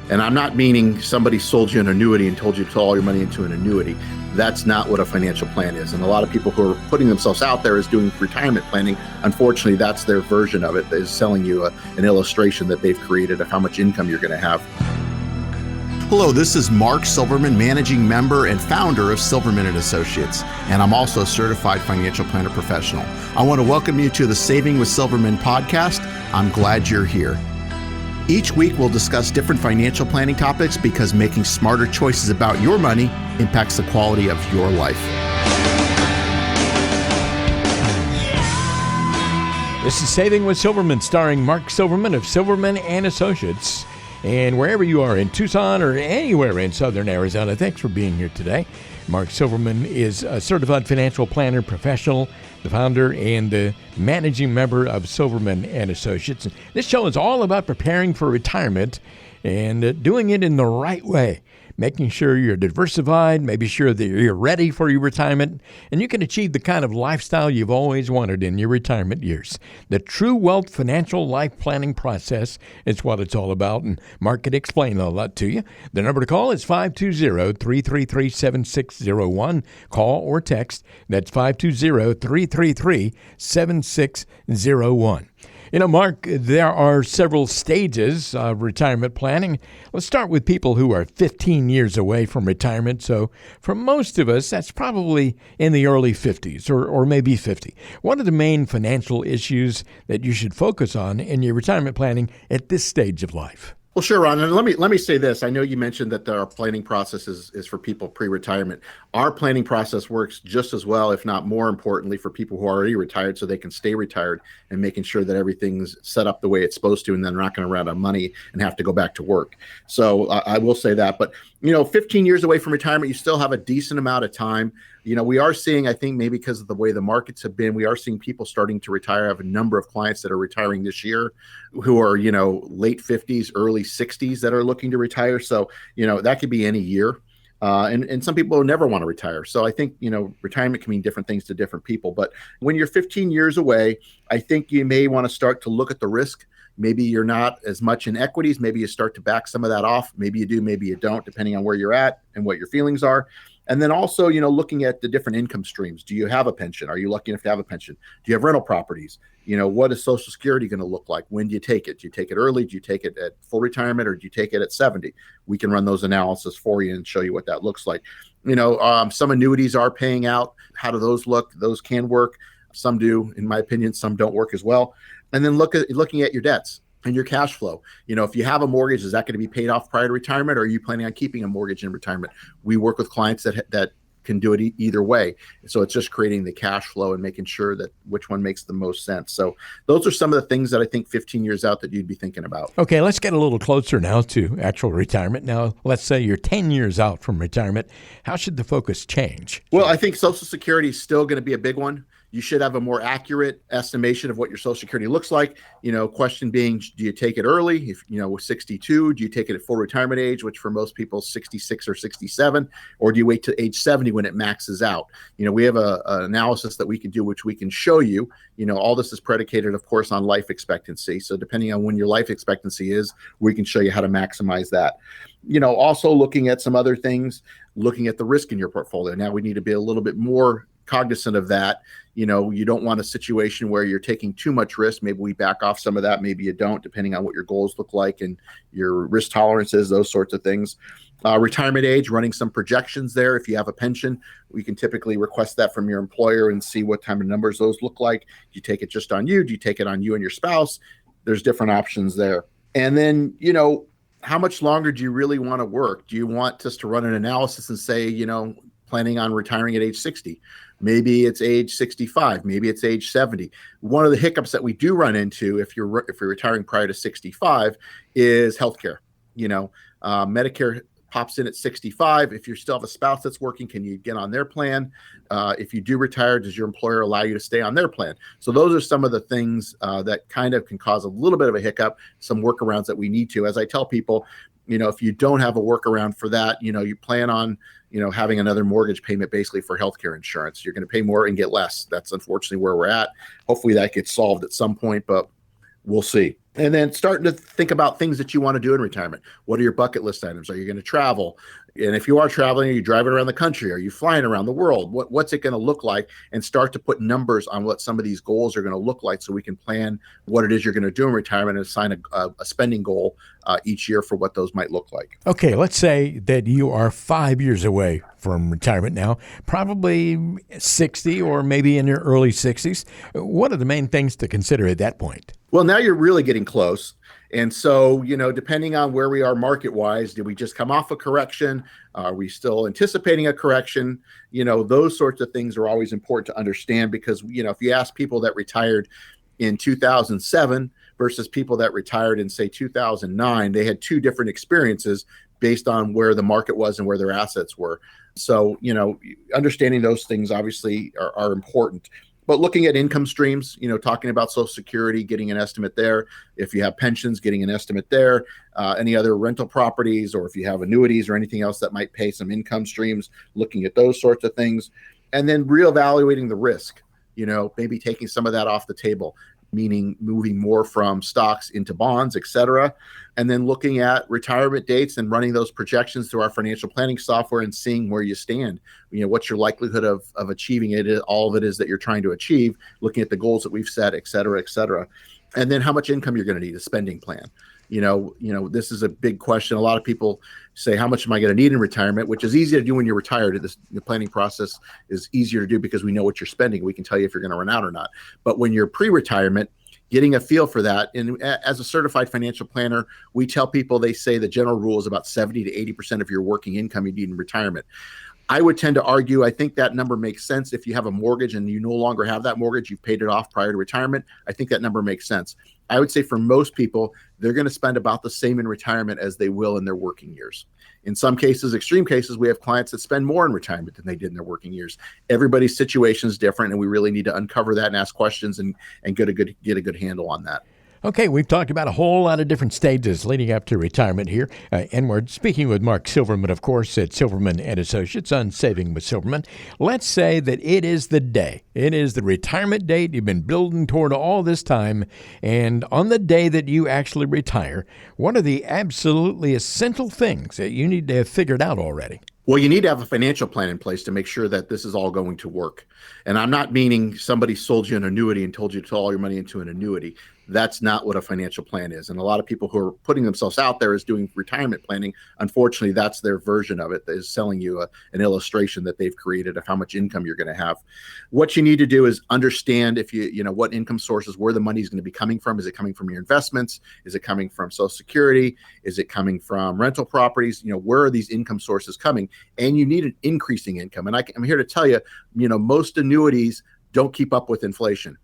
And I'm not meaning somebody sold you an annuity and told you to put all your money into an annuity. That's not what a financial plan is. And a lot of people who are putting themselves out there as doing retirement planning, unfortunately, that's their version of it, is selling you an illustration that they've created of how much income you're going to have. Hello, this is Mark Silverman, managing member and founder of Silverman & Associates, and I'm also a certified financial planner professional. I want to welcome you to the Saving with Silverman podcast. I'm glad you're here. Each week, we'll discuss different financial planning topics because making smarter choices about your money impacts the quality of your life. This is Saving with Silverman, starring Mark Silverman of Silverman & Associates. And wherever you are in Tucson or anywhere in southern Arizona, thanks for being here today. Mark Silverman is a certified financial planner professional, the founder and the managing member of Silverman & Associates. This show is all about preparing for retirement and doing it in the right way, making sure you're diversified, making sure that you're ready for your retirement, and you can achieve the kind of lifestyle you've always wanted in your retirement years. The True Wealth Financial Life Planning process is what it's all about, and Mark can explain all that to you. The number to call is 520-333-7601. Call or text. That's 520-333-7601. You know, Mark, there are several stages of retirement planning. Let's start with people who are 15 years away from retirement. So for most of us, that's probably in the early 50s or maybe 50. What are the main financial issues that you should focus on in your retirement planning at this stage of life? Well, sure, Ron. And let me say this. I know you mentioned that our planning process is for people pre-retirement. Our planning process works just as well, if not more importantly, for people who are already retired so they can stay retired and making sure that everything's set up the way it's supposed to and then they're not going to run out of money and have to go back to work. So I will say that. But, 15 years away from retirement, you still have a decent amount of time. We are seeing, I think maybe because of the way the markets have been, we are seeing people starting to retire. I have a number of clients that are retiring this year who are, late 50s, early 60s that are looking to retire. So, that could be any year. And some people never want to retire. So I think, retirement can mean different things to different people. But when you're 15 years away, I think you may want to start to look at the risk. Maybe you're not as much in equities. Maybe you start to back some of that off. Maybe you do, maybe you don't, depending on where you're at and what your feelings are. And then also, looking at the different income streams. Do you have a pension? Are you lucky enough to have a pension? Do you have rental properties? What is Social Security going to look like? When do you take it? Do you take it early? Do you take it at full retirement, or do you take it at 70? We can run those analysis for you and show you what that looks like. Some annuities are paying out. How do those look? Those can work. Some do, in my opinion. Some don't work as well. And then looking at your debts and your cash flow. If you have a mortgage, is that going to be paid off prior to retirement, or are you planning on keeping a mortgage in retirement? We work with clients that can do it either way. So it's just creating the cash flow and making sure that which one makes the most sense. So those are some of the things that I think 15 years out that you'd be thinking about. Okay, let's get a little closer now to actual retirement. Now, let's say you're 10 years out from retirement. How should the focus change? Well, I think Social Security is still going to be a big one. You should have a more accurate estimation of what your Social Security looks like. Question being, do you take it early? If, with 62, do you take it at full retirement age, which for most people is 66 or 67, or do you wait to age 70 when it maxes out? We have an analysis that we can do, which we can show you. All this is predicated, of course, on life expectancy. So depending on when your life expectancy is, we can show you how to maximize that. Also looking at some other things, looking at the risk in your portfolio. Now we need to be a little bit more cognizant of that. You don't want a situation where you're taking too much risk. Maybe we back off some of that. Maybe you don't, depending on what your goals look like and your risk tolerances, those sorts of things. Retirement age, running some projections there. If you have a pension, we can typically request that from your employer and see what type of numbers those look like. Do you take it just on you? Do you take it on you and your spouse? There's different options there. And then, how much longer do you really want to work? Do you want us to run an analysis and say, planning on retiring at age 60? Maybe it's age 65. Maybe it's age 70. One of the hiccups that we do run into if you're retiring prior to 65 is healthcare. Medicare pops in at 65. If you still have a spouse that's working, can you get on their plan? If you do retire, does your employer allow you to stay on their plan? So those are some of the things that kind of can cause a little bit of a hiccup, some workarounds that we need to. As I tell people, if you don't have a workaround for that, you plan on, having another mortgage payment basically for healthcare insurance. You're going to pay more and get less. That's unfortunately where we're at. Hopefully that gets solved at some point, but we'll see. And then starting to think about things that you want to do in retirement. What are your bucket list items? Are you going to travel? And if you are traveling, are you driving around the country? Are you flying around the world? What's it going to look like? And start to put numbers on what some of these goals are going to look like so we can plan what it is you're going to do in retirement and assign a spending goal each year for what those might look like. Okay, let's say that you are 5 years away from retirement now, probably 60 or maybe in your early 60s. What are the main things to consider at that point? Well, now you're really getting close. And so, depending on where we are market-wise, did we just come off a correction? Are we still anticipating a correction? Those sorts of things are always important to understand because, if you ask people that retired in 2007 versus people that retired in, say, 2009, they had two different experiences based on where the market was and where their assets were. So, understanding those things obviously are important. But looking at income streams, talking about Social Security, getting an estimate there. If you have pensions, getting an estimate there. Any other rental properties, or if you have annuities or anything else that might pay some income streams, looking at those sorts of things. And then reevaluating the risk, maybe taking some of that off the table, meaning moving more from stocks into bonds, et cetera. And then looking at retirement dates and running those projections through our financial planning software and seeing where you stand. What's your likelihood of achieving it, all of it is that you're trying to achieve, looking at the goals that we've set, et cetera, et cetera. And then how much income you're going to need, a spending plan. This is a big question. A lot of people say, how much am I going to need in retirement, which is easy to do when you're retired. The planning process is easier to do because we know what you're spending. We can tell you if you're going to run out or not. But when you're pre-retirement, getting a feel for that. And as a certified financial planner, we tell people, they say the general rule is about 70 to 80% of your working income you need in retirement. I would tend to argue, I think that number makes sense. If you have a mortgage and you no longer have that mortgage, you've paid it off prior to retirement, I think that number makes sense. I would say for most people, they're going to spend about the same in retirement as they will in their working years. In some cases, extreme cases, we have clients that spend more in retirement than they did in their working years. Everybody's situation is different, and we really need to uncover that and ask questions and get a good handle on that. Okay, we've talked about a whole lot of different stages leading up to retirement here. And we're speaking with Mark Silverman, of course, at Silverman and Associates on Saving with Silverman. Let's say that it is the day. It is the retirement date you've been building toward all this time. And on the day that you actually retire, what are the absolutely essential things that you need to have figured out already? Well, you need to have a financial plan in place to make sure that this is all going to work. And I'm not meaning somebody sold you an annuity and told you to put all your money into an annuity. That's not what a financial plan is. And a lot of people who are putting themselves out there as doing retirement planning, unfortunately, that's their version of it, is selling you an illustration that they've created of how much income you're going to have. What you need to do is understand if you know what income sources, where the money is going to be coming from. Is it coming from your investments? Is it coming from Social Security? Is it coming from rental properties? Where are these income sources coming? And you need an increasing income. And I'm here to tell you, most annuities don't keep up with inflation.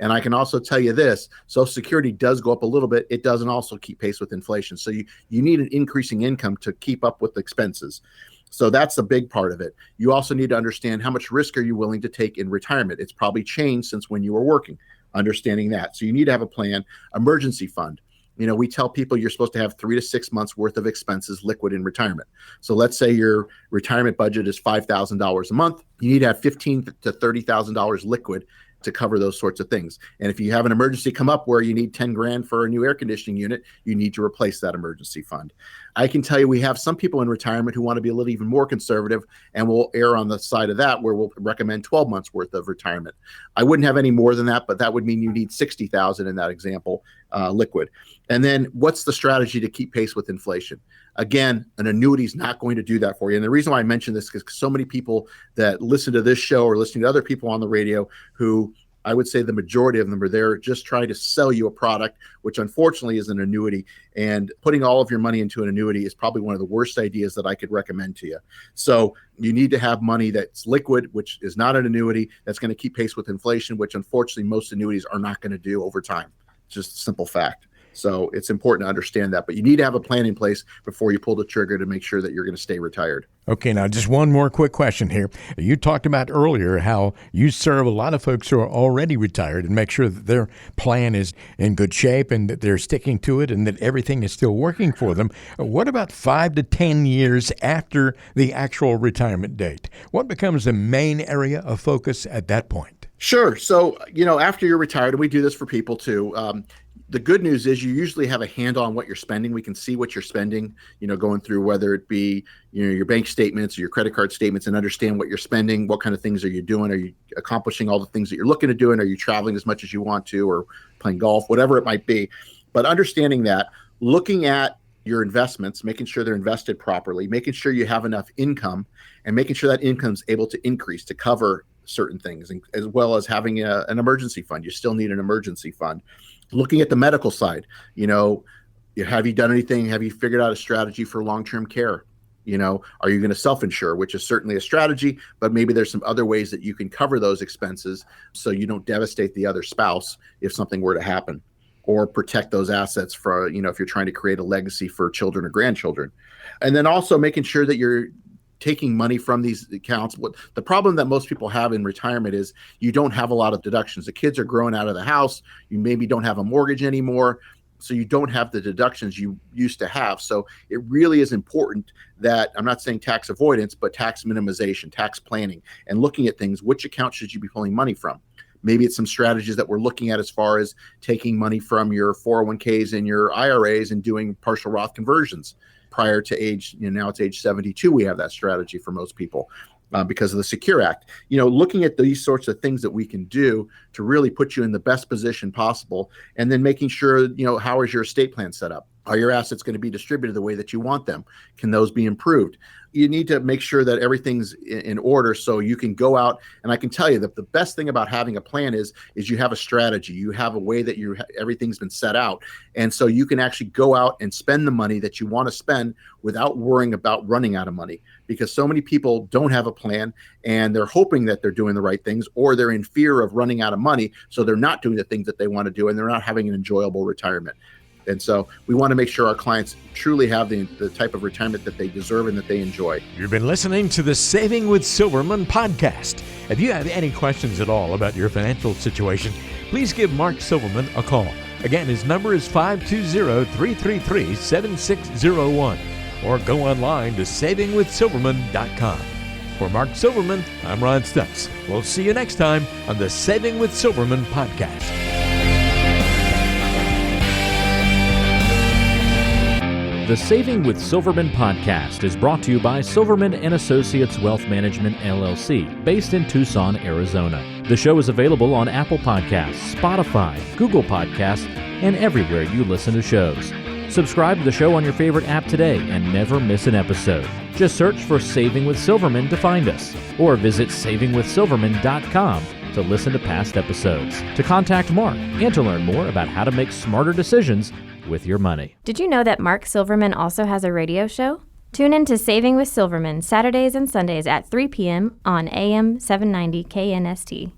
And I can also tell you this, Social Security does go up a little bit. It doesn't also keep pace with inflation. So you need an increasing income to keep up with expenses. So that's a big part of it. You also need to understand how much risk are you willing to take in retirement. It's probably changed since when you were working, understanding that. So you need to have a plan, emergency fund. We tell people you're supposed to have 3 to 6 months worth of expenses liquid in retirement. So let's say your retirement budget is $5,000 a month. You need to have $15,000 to $30,000 liquid to cover those sorts of things. And if you have an emergency come up where you need 10 grand for a new air conditioning unit, you need to replace that emergency fund. I can tell you we have some people in retirement who want to be a little even more conservative, and we'll err on the side of that where we'll recommend 12 months worth of retirement. I wouldn't have any more than that, but that would mean you need 60,000 in that example, liquid. And then what's the strategy to keep pace with inflation? Again, an annuity is not going to do that for you. And the reason why I mention this is because so many people that listen to this show or listening to other people on the radio who I would say the majority of them are there just trying to sell you a product, which unfortunately is an annuity. And putting all of your money into an annuity is probably one of the worst ideas that I could recommend to you. So you need to have money that's liquid, which is not an annuity, that's going to keep pace with inflation, which unfortunately most annuities are not going to do over time. It's just a simple fact. So it's important to understand that. But you need to have a plan in place before you pull the trigger to make sure that you're going to stay retired. Okay, now just one more quick question here. You talked about earlier how you serve a lot of folks who are already retired and make sure that their plan is in good shape and that they're sticking to it and that everything is still working for them. What about 5 to 10 years after the actual retirement date? What becomes the main area of focus at that point? Sure. So, after you're retired, and we do this for people too, The good news is you usually have a handle on what you're spending. We can see what you're spending, going through whether it be, your bank statements or your credit card statements, and understand what you're spending. What kind of things are you doing? Are you accomplishing all the things that you're looking to do? And are you traveling as much as you want to, or playing golf, whatever it might be? But understanding that, looking at your investments, making sure they're invested properly, making sure you have enough income, and making sure that income is able to increase to cover certain things, and as well as having an emergency fund. You still need an emergency fund. Looking at the medical side, have you done anything? Have you figured out a strategy for long-term care? Are you going to self-insure, which is certainly a strategy, but maybe there's some other ways that you can cover those expenses so you don't devastate the other spouse if something were to happen, or protect those assets for, if you're trying to create a legacy for children or grandchildren. And then also making sure that you're taking money from these accounts. The problem that most people have in retirement is you don't have a lot of deductions. The kids are growing out of the house. You maybe don't have a mortgage anymore, so you don't have the deductions you used to have. So it really is important that, I'm not saying tax avoidance, but tax minimization, tax planning, and looking at things. Which account should you be pulling money from? Maybe it's some strategies that we're looking at as far as taking money from your 401ks and your IRAs and doing partial Roth conversions prior to age, now it's age 72. We have that strategy for most people because of the Secure Act. Looking at these sorts of things that we can do to really put you in the best position possible, and then making sure, how is your estate plan set up? Are your assets going to be distributed the way that you want them? Can those be improved? You need to make sure that everything's in order so you can go out. And I can tell you that the best thing about having a plan is you have a strategy. You have a way that everything's been set out. And so you can actually go out and spend the money that you want to spend without worrying about running out of money, because so many people don't have a plan and they're hoping that they're doing the right things, or they're in fear of running out of money. So they're not doing the things that they want to do, and they're not having an enjoyable retirement. And so we want to make sure our clients truly have the type of retirement that they deserve and that they enjoy. You've been listening to the Saving with Silverman podcast. If you have any questions at all about your financial situation, please give Mark Silverman a call. Again, his number is 520-333-7601, or go online to savingwithsilverman.com. For Mark Silverman, I'm Ron Stutz. We'll see you next time on the Saving with Silverman podcast. The Saving with Silverman podcast is brought to you by Silverman & Associates Wealth Management, LLC, based in Tucson, Arizona. The show is available on Apple Podcasts, Spotify, Google Podcasts, and everywhere you listen to shows. Subscribe to the show on your favorite app today and never miss an episode. Just search for Saving with Silverman to find us, or visit savingwithsilverman.com to listen to past episodes, to contact Mark, and to learn more about how to make smarter decisions with your money. Did you know that Mark Silverman also has a radio show? Tune in to Saving with Silverman Saturdays and Sundays at 3 p.m. on AM 790 KNST.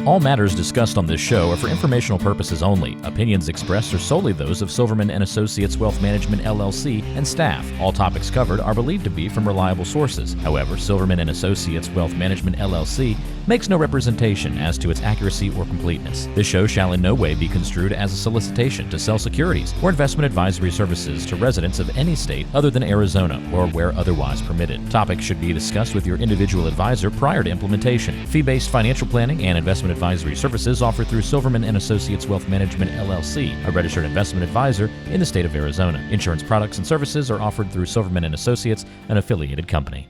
All matters discussed on this show are for informational purposes only. Opinions expressed are solely those of Silverman & Associates Wealth Management, LLC, and staff. All topics covered are believed to be from reliable sources. However, Silverman & Associates Wealth Management, LLC makes no representation as to its accuracy or completeness. This show shall in no way be construed as a solicitation to sell securities or investment advisory services to residents of any state other than Arizona or where otherwise permitted. Topics should be discussed with your individual advisor prior to implementation. Fee-based financial planning and investment advisory services offered through Silverman & Associates Wealth Management, LLC, a registered investment advisor in the state of Arizona. Insurance products and services are offered through Silverman & Associates, an affiliated company.